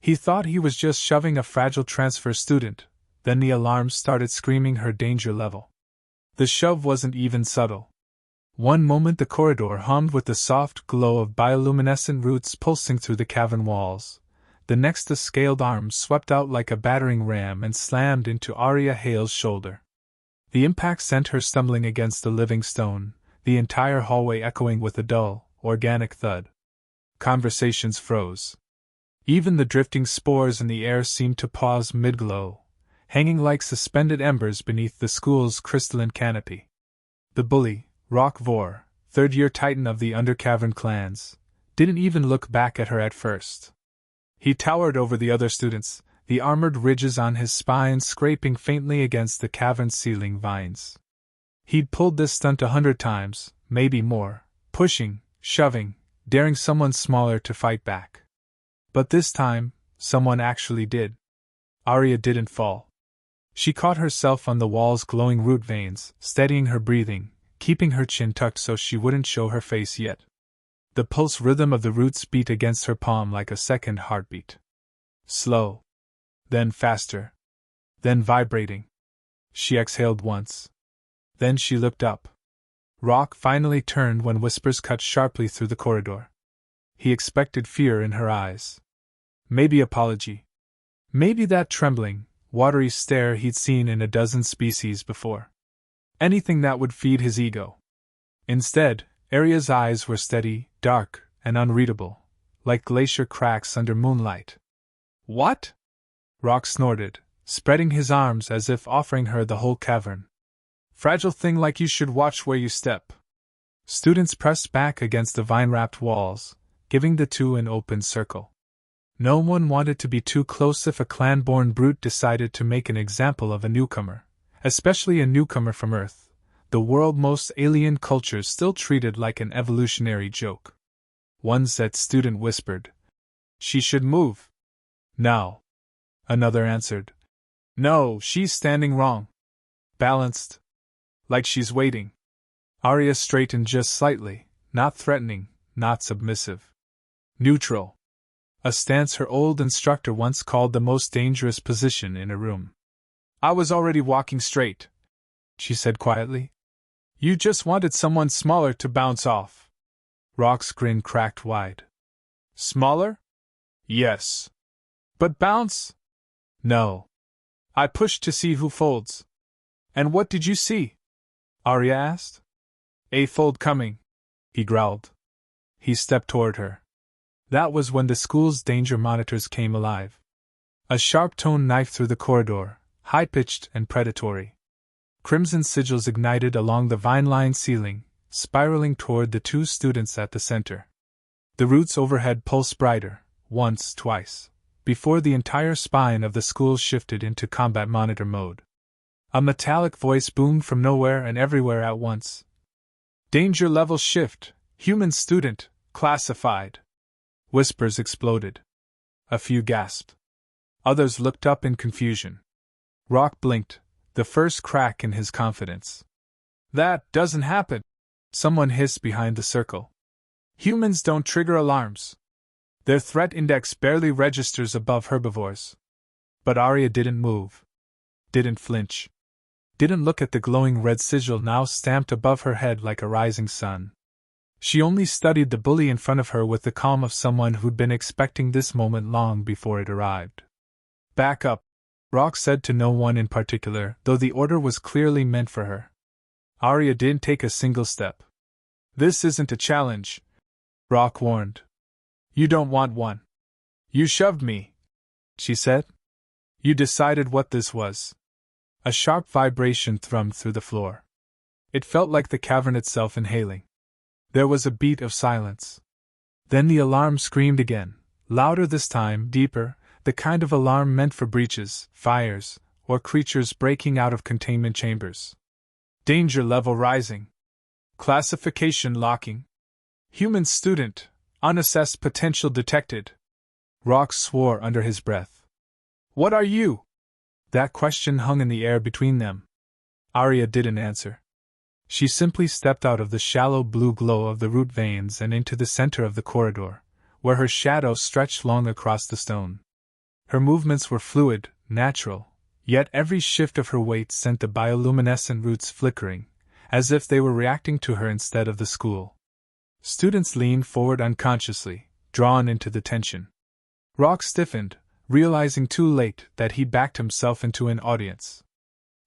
He thought he was just shoving a fragile transfer student, then the alarm started screaming her danger level. The shove wasn't even subtle. One moment the corridor hummed with the soft glow of bioluminescent roots pulsing through the cavern walls. The next a scaled arm swept out like a battering ram and slammed into Aria Hale's shoulder. The impact sent her stumbling against the living stone, the entire hallway echoing with a dull, organic thud. Conversations froze. Even the drifting spores in the air seemed to pause mid-glow, hanging like suspended embers beneath the school's crystalline canopy. The bully, Ralk Vorr, third-year titan of the Undercavern clans, didn't even look back at her at first. He towered over the other students, the armored ridges on his spine scraping faintly against the cavern's ceiling vines. He'd pulled this stunt 100 times, maybe more, pushing, shoving, daring someone smaller to fight back. But this time, someone actually did. Aria didn't fall. She caught herself on the wall's glowing root veins, steadying her breathing, keeping her chin tucked so she wouldn't show her face yet. The pulse rhythm of the roots beat against her palm like a second heartbeat. Slow. Then faster. Then vibrating. She exhaled once. Then she looked up. Ralk finally turned when whispers cut sharply through the corridor. He expected fear in her eyes. Maybe apology. Maybe that trembling, watery stare he'd seen in a dozen species before. Anything that would feed his ego. Instead, Aria's eyes were steady, dark, and unreadable, like glacier cracks under moonlight. What? Ralk snorted, spreading his arms as if offering her the whole cavern. Fragile thing like you should watch where you step. Students pressed back against the vine-wrapped walls, giving the two an open circle. No one wanted to be too close if a clan-born brute decided to make an example of a newcomer, especially a newcomer from Earth, the world most alien cultures still treated like an evolutionary joke. One set student whispered, "She should move." "Now." Another answered, "No, she's standing wrong. Balanced. Like she's waiting." Aria straightened just slightly, not threatening, not submissive. Neutral. A stance her old instructor once called the most dangerous position in a room. "I was already walking straight," she said quietly. "You just wanted someone smaller to bounce off." Ralk's grin cracked wide. "Smaller? Yes. But bounce? No. I pushed to see who folds." "And what did you see?" Aria asked. "A fold coming," he growled. He stepped toward her. That was when the school's danger monitors came alive. A sharp-toned knife through the corridor, high-pitched and predatory. Crimson sigils ignited along the vine-lined ceiling, spiraling toward the two students at the center. The roots overhead pulsed brighter, once, twice, before the entire spine of the school shifted into combat monitor mode. A metallic voice boomed from nowhere and everywhere at once. "Danger level shift, human student, classified." Whispers exploded. A few gasped. Others looked up in confusion. Ralk blinked, the first crack in his confidence. "That doesn't happen," someone hissed behind the circle. "Humans don't trigger alarms. Their threat index barely registers above herbivores." But Aria didn't move. Didn't flinch. Didn't look at the glowing red sigil now stamped above her head like a rising sun. She only studied the bully in front of her with the calm of someone who'd been expecting this moment long before it arrived. "Back up," Ralk said to no one in particular, though the order was clearly meant for her. Aria didn't take a single step. "This isn't a challenge," Ralk warned. "You don't want one. You shoved me," she said. "You decided what this was." A sharp vibration thrummed through the floor. It felt like the cavern itself inhaling. There was a beat of silence. Then the alarm screamed again, louder this time, deeper, the kind of alarm meant for breaches, fires, or creatures breaking out of containment chambers. "Danger level rising. Classification locking. Human student, unassessed potential detected." Ralk swore under his breath. "What are you?" That question hung in the air between them. Aria didn't answer. She simply stepped out of the shallow blue glow of the root veins and into the center of the corridor, where her shadow stretched long across the stone. Her movements were fluid, natural, yet every shift of her weight sent the bioluminescent roots flickering, as if they were reacting to her instead of the school. Students leaned forward unconsciously, drawn into the tension. Ralk stiffened, realizing too late that he backed himself into an audience.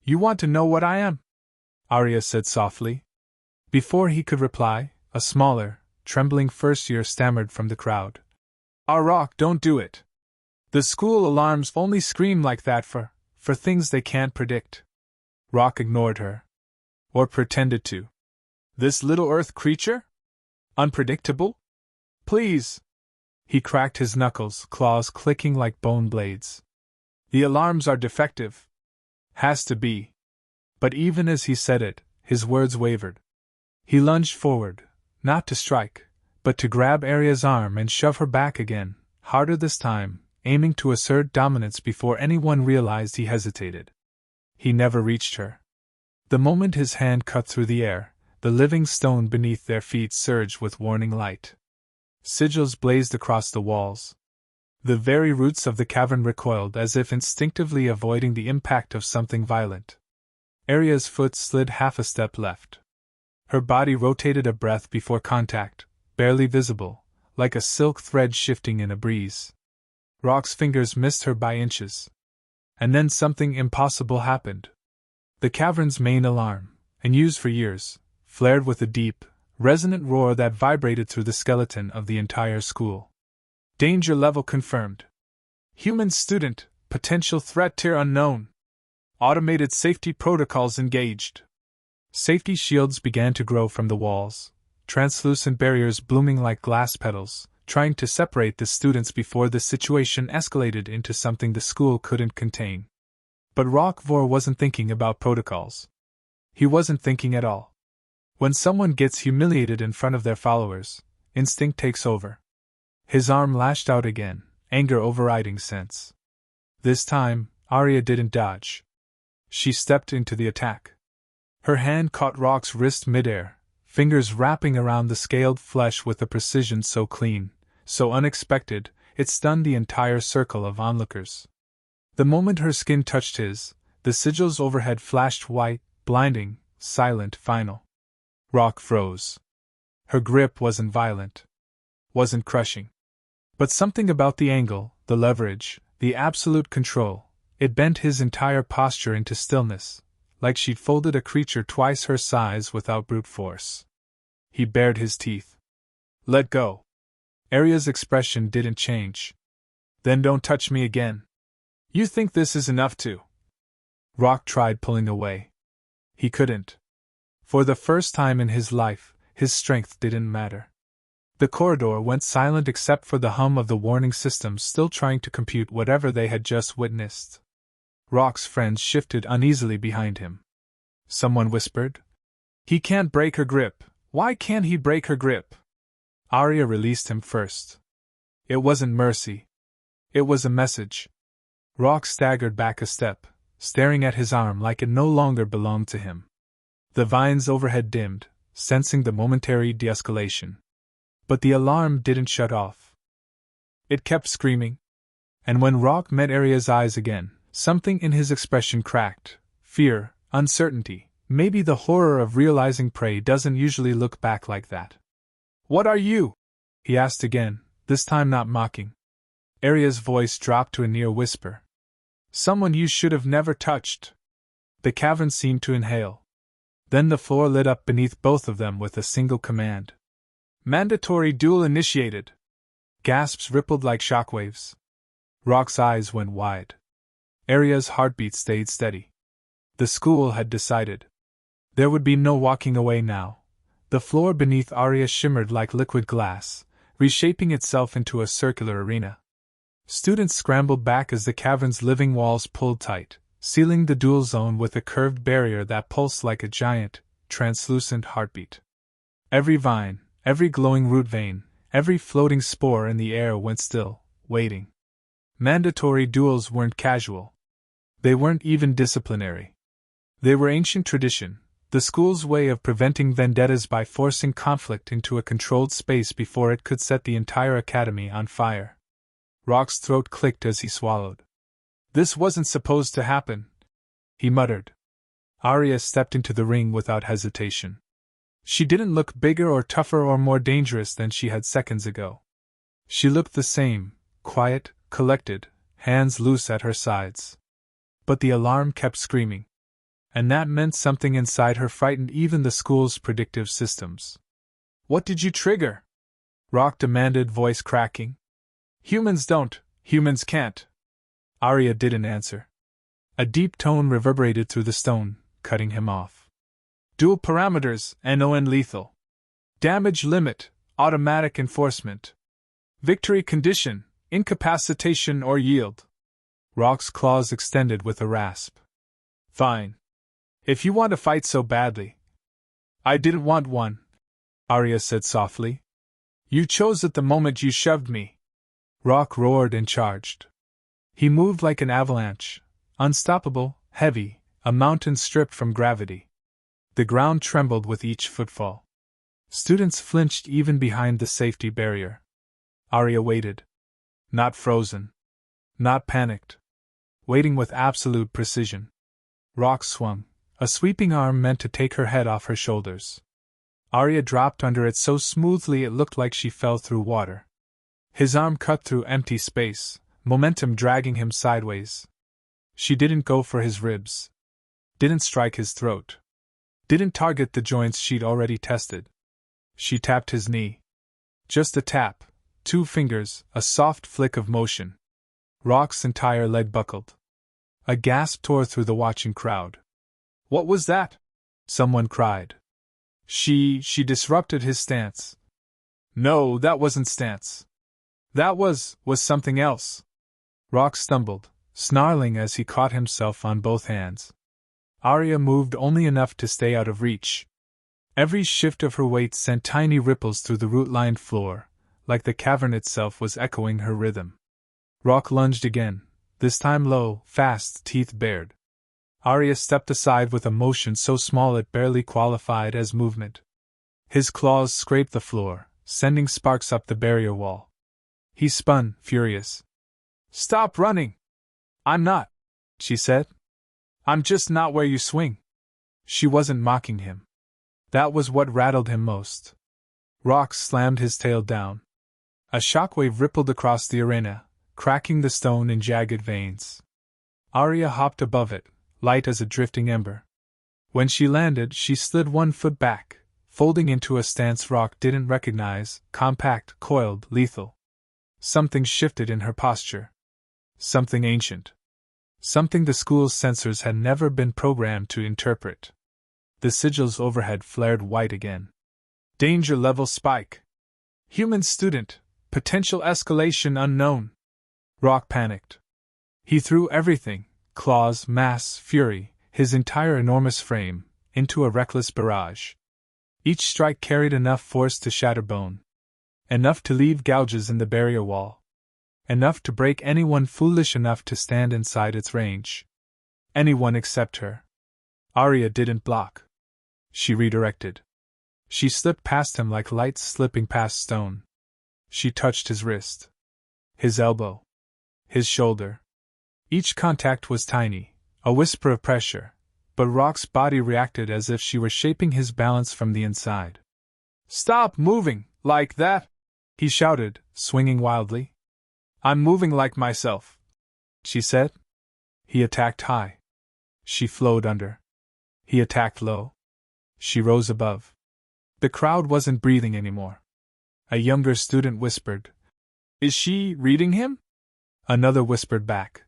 "You want to know what I am?" Aria said softly. Before he could reply, a smaller, trembling first-year stammered from the crowd. "Ralk, don't do it. The school alarms only scream like that for things they can't predict." Ralk ignored her. Or pretended to. "This little earth creature? Unpredictable? Please!" He cracked his knuckles, claws clicking like bone blades. "The alarms are defective. Has to be." But even as he said it, his words wavered. He lunged forward, not to strike, but to grab Aria's arm and shove her back again, harder this time, aiming to assert dominance before anyone realized he hesitated. He never reached her. The moment his hand cut through the air, the living stone beneath their feet surged with warning light. Sigils blazed across the walls. The very roots of the cavern recoiled as if instinctively avoiding the impact of something violent. Aria's foot slid half a step left. Her body rotated a breath before contact, barely visible, like a silk thread shifting in a breeze. Ralk's fingers missed her by inches. And then something impossible happened. The cavern's main alarm, and used for years, flared with a deep, resonant roar that vibrated through the skeleton of the entire school. "Danger level confirmed. Human student, potential threat tier unknown. Automated safety protocols engaged." Safety shields began to grow from the walls, translucent barriers blooming like glass petals, trying to separate the students before the situation escalated into something the school couldn't contain. But Ralk Vorr wasn't thinking about protocols. He wasn't thinking at all. When someone gets humiliated in front of their followers, instinct takes over. His arm lashed out again, anger overriding sense. This time, Aria didn't dodge. She stepped into the attack. Her hand caught Ralk's wrist midair, fingers wrapping around the scaled flesh with a precision so clean, so unexpected, it stunned the entire circle of onlookers. The moment her skin touched his, the sigils overhead flashed white, blinding, silent, final. Ralk froze. Her grip wasn't violent. Wasn't crushing. But something about the angle, the leverage, the absolute control, it bent his entire posture into stillness, like she'd folded a creature twice her size without brute force. He bared his teeth. "Let go." Aria's expression didn't change. "Then don't touch me again. You think this is enough to?" Ralk tried pulling away. He couldn't. For the first time in his life, his strength didn't matter. The corridor went silent except for the hum of the warning systems still trying to compute whatever they had just witnessed. Ralk's friends shifted uneasily behind him. Someone whispered, "He can't break her grip. Why can't he break her grip?" Aria released him first. It wasn't mercy. It was a message. Ralk staggered back a step, staring at his arm like it no longer belonged to him. The vines overhead dimmed, sensing the momentary de-escalation. But the alarm didn't shut off. It kept screaming. And when Ralk met Aria's eyes again, something in his expression cracked. Fear, uncertainty, maybe the horror of realizing prey doesn't usually look back like that. "What are you?" he asked again, this time not mocking. Aria's voice dropped to a near whisper. "Someone you should have never touched." The cavern seemed to inhale. Then the floor lit up beneath both of them with a single command. "Mandatory duel initiated." Gasps rippled like shockwaves. Ralk's eyes went wide. Aria's heartbeat stayed steady. The school had decided. There would be no walking away now. The floor beneath Aria shimmered like liquid glass, reshaping itself into a circular arena. Students scrambled back as the cavern's living walls pulled tight, sealing the duel zone with a curved barrier that pulsed like a giant, translucent heartbeat. Every vine, every glowing root vein, every floating spore in the air went still, waiting. Mandatory duels weren't casual. They weren't even disciplinary. They were ancient tradition, the school's way of preventing vendettas by forcing conflict into a controlled space before it could set the entire academy on fire. Ralk's throat clicked as he swallowed. This wasn't supposed to happen, he muttered. Aria stepped into the ring without hesitation. She didn't look bigger or tougher or more dangerous than she had seconds ago. She looked the same, quiet, collected, hands loose at her sides. But the alarm kept screaming. And that meant something inside her frightened even the school's predictive systems. What did you trigger? Ralk demanded, voice cracking. Humans don't, humans can't. Aria didn't answer. A deep tone reverberated through the stone, cutting him off. Dual parameters, NON lethal. Damage limit, automatic enforcement. Victory condition, incapacitation or yield. Ralk's claws extended with a rasp. Fine. If you want to fight so badly. I didn't want one, Aria said softly. You chose it the moment you shoved me. Ralk roared and charged. He moved like an avalanche, unstoppable, heavy, a mountain stripped from gravity. The ground trembled with each footfall. Students flinched even behind the safety barrier. Aria waited. Not frozen. Not panicked. Waiting with absolute precision. Ralk swung, a sweeping arm meant to take her head off her shoulders. Aria dropped under it so smoothly it looked like she fell through water. His arm cut through empty space, momentum dragging him sideways. She didn't go for his ribs. Didn't strike his throat. Didn't target the joints she'd already tested. She tapped his knee. Just a tap, 2 fingers, a soft flick of motion. Ralk's entire leg buckled. A gasp tore through the watching crowd. What was that? Someone cried. She disrupted his stance. No, that wasn't stance. That was something else. Ralk stumbled, snarling as he caught himself on both hands. Aria moved only enough to stay out of reach. Every shift of her weight sent tiny ripples through the root-lined floor, like the cavern itself was echoing her rhythm. Ralk lunged again, this time low, fast, teeth bared. Aria stepped aside with a motion so small it barely qualified as movement. His claws scraped the floor, sending sparks up the barrier wall. He spun, furious. Stop running! I'm not, she said. I'm just not where you swing. She wasn't mocking him. That was what rattled him most. Ralk slammed his tail down. A shockwave rippled across the arena, cracking the stone in jagged veins. Aria hopped above it, light as a drifting ember. When she landed, she slid 1 foot back, folding into a stance Ralk didn't recognize, compact, coiled, lethal. Something shifted in her posture. Something ancient. Something the school's sensors had never been programmed to interpret. The sigils overhead flared white again. Danger level spike. Human student, potential escalation unknown. Ralk panicked. He threw everything, claws, mass, fury, his entire enormous frame, into a reckless barrage. Each strike carried enough force to shatter bone. Enough to leave gouges in the barrier wall. Enough to break anyone foolish enough to stand inside its range. Anyone except her. Aria didn't block. She redirected. She slipped past him like light slipping past stone. She touched his wrist. His elbow. His shoulder. Each contact was tiny, a whisper of pressure, but Ralk's body reacted as if she were shaping his balance from the inside. Stop moving, like that! He shouted, swinging wildly. I'm moving like myself, she said. He attacked high. She flowed under. He attacked low. She rose above. The crowd wasn't breathing anymore. A younger student whispered, Is she reading him? Another whispered back,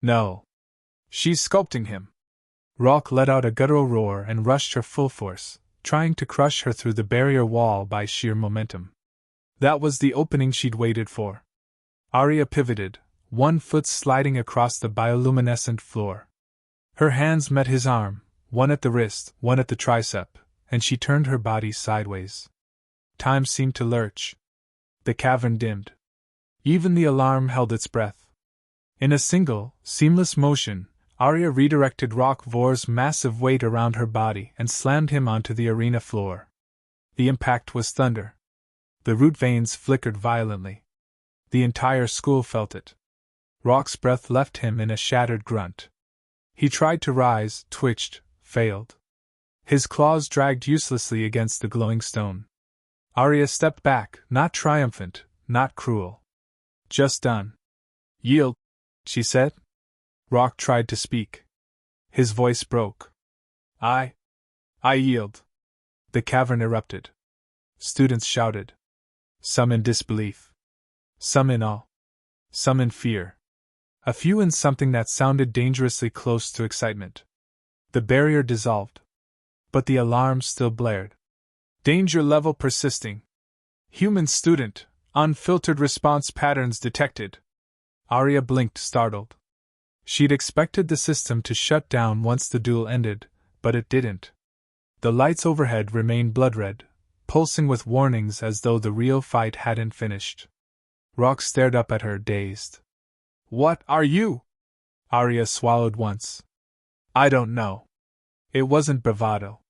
No. She's sculpting him. Ralk let out a guttural roar and rushed her full force, trying to crush her through the barrier wall by sheer momentum. That was the opening she'd waited for. Aria pivoted, 1 foot sliding across the bioluminescent floor. Her hands met his arm, one at the wrist, one at the tricep, and she turned her body sideways. Time seemed to lurch. The cavern dimmed. Even the alarm held its breath. In a single, seamless motion, Aria redirected Ralk Vorr's massive weight around her body and slammed him onto the arena floor. The impact was thunder. The root veins flickered violently. The entire school felt it. Ralk's breath left him in a shattered grunt. He tried to rise, twitched, failed. His claws dragged uselessly against the glowing stone. Aria stepped back, not triumphant, not cruel. Just done. Yield, she said. Ralk tried to speak. His voice broke. I yield. The cavern erupted. Students shouted. Some in disbelief. Some in awe. Some in fear. A few in something that sounded dangerously close to excitement. The barrier dissolved. But the alarm still blared. Danger level persisting. Human student, unfiltered response patterns detected. Aria blinked, startled. She'd expected the system to shut down once the duel ended, but it didn't. The lights overhead remained blood-red, pulsing with warnings as though the real fight hadn't finished. Ralk stared up at her, dazed. What are you? Aria swallowed once. I don't know. It wasn't bravado.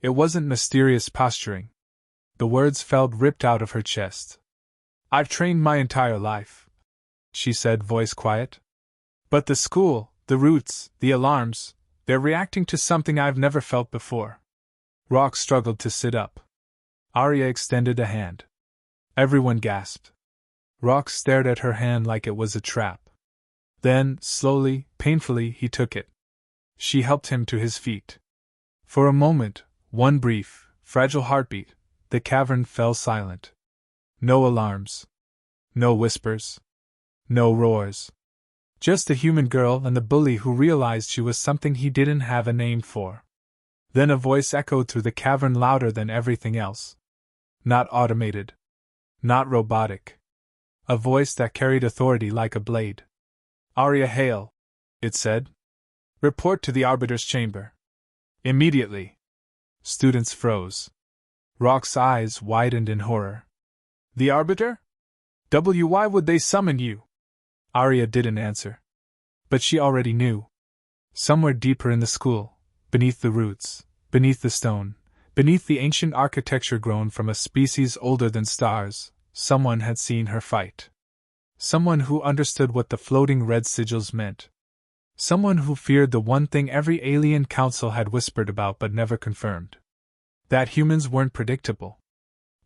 It wasn't mysterious posturing. The words felt ripped out of her chest. I've trained my entire life, she said, voice quiet. But the school, the roots, the alarms, they're reacting to something I've never felt before. Ralk struggled to sit up. Aria extended a hand. Everyone gasped. Ralk stared at her hand like it was a trap. Then, slowly, painfully, he took it. She helped him to his feet. For a moment, one brief, fragile heartbeat, the cavern fell silent. No alarms. No whispers. No roars. Just a human girl and the bully who realized she was something he didn't have a name for. Then a voice echoed through the cavern louder than everything else. Not automated. Not robotic. A voice that carried authority like a blade. Aria Hale, it said. Report to the Arbiter's chamber. Immediately. Students froze. Ralk's eyes widened in horror. The Arbiter? Why would they summon you? Aria didn't answer. But she already knew. Somewhere deeper in the school, beneath the roots, beneath the stone, beneath the ancient architecture grown from a species older than stars, someone had seen her fight. Someone who understood what the floating red sigils meant. Someone who feared the one thing every alien council had whispered about but never confirmed. That humans weren't predictable.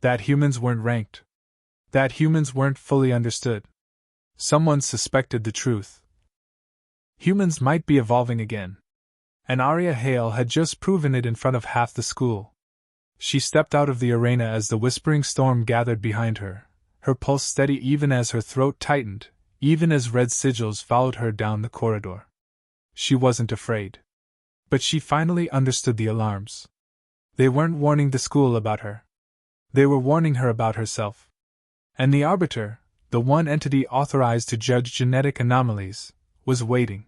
That humans weren't ranked. That humans weren't fully understood. Someone suspected the truth. Humans might be evolving again. And Aria Hale had just proven it in front of half the school. She stepped out of the arena as the whispering storm gathered behind her, her pulse steady even as her throat tightened, even as red sigils followed her down the corridor. She wasn't afraid. But she finally understood the alarms. They weren't warning the school about her. They were warning her about herself. And the Arbiter, the one entity authorized to judge genetic anomalies, was waiting.